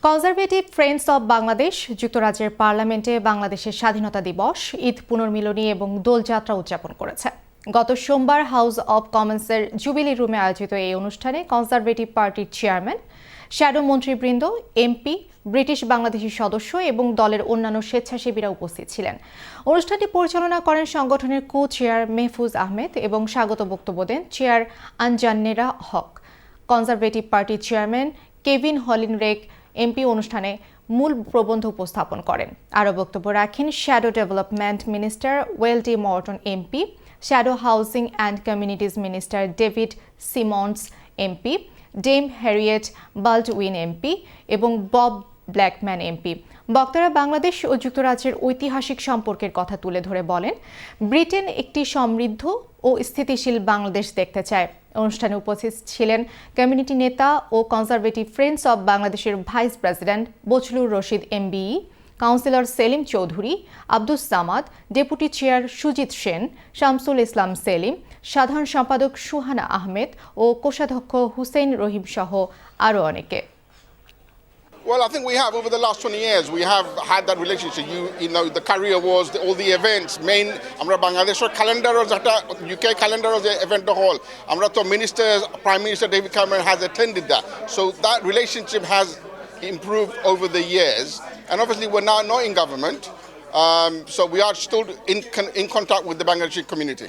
Conservative friends of Bangladesh যুক্তরাজ্যের পার্লামেন্টে বাংলাদেশের স্বাধীনতা দিবস, ঈদ পুনর্মিলনী এবং দোলযাত্রা উদযাপন করেছে। গত সোমবার হাউস অব কমন্সের জুবিলি রুমে আয়োজিত এই অনুষ্ঠানে কনজারভেটিভ পার্টির চেয়ারম্যান, শ্যাডো মন্ত্রীবৃন্দ, এমপি, ব্রিটিশ বাংলাদেশি সদস্য এবং দলের অন্যান্য স্বেচ্ছাসেবীরা উপস্থিত ছিলেন। অনুষ্ঠানটি পরিচালনা করেন সংগঠনের কো চেয়ার মেহফুজ আহমেদ এবং স্বাগত বক্তব্য দেন চেয়ার আনজান্নেরা হক। কনজারভেটিভ পার্টির চেয়ারম্যান কেভিন হলিনরেক এমপি অনুষ্ঠানে মূল প্রবন্ধ উপস্থাপন করেন। আরও বক্তব্য রাখেন shadow development minister Wendy Morton MP, shadow housing and communities minister David Simmonds MP, Dame Harriet Baldwin MP এবং বব ব্ল্যাকম্যান এমপি। বক্তারা বাংলাদেশ ও যুক্তরাজ্যের ঐতিহাসিক সম্পর্কের কথা তুলে ধরে বলেন, ব্রিটেন একটি সমৃদ্ধ ও স্থিতিশীল বাংলাদেশ দেখতে চায়। অনুষ্ঠানে উপস্থিত ছিলেন কমিউনিটি নেতা ও কনজারভেটিভ ফ্রেন্ডস অব বাংলাদেশের vice president Bazlur Rashid MBE, councillor Selim Chowdhury, Abdus Samad, deputy chair Sujit Sen, Shamsul Islam Selim, সাধারণ সম্পাদক সুহানা আহমেদ ও কোষাধ্যক্ষ হুসেইন রহিম সহ আরও অনেকে। Well, I think we have over the last 20 years, we have had that relationship. You know, the career wars, all the events, main, আমরা বাংলাদেশের calendar একটা UK calendar was the event hall. আমরা তো ministers, Prime Minister David Cameron has attended that. So that relationship has improved over the years. And obviously we're now not in government. So we are still in contact with the Bangladeshi community.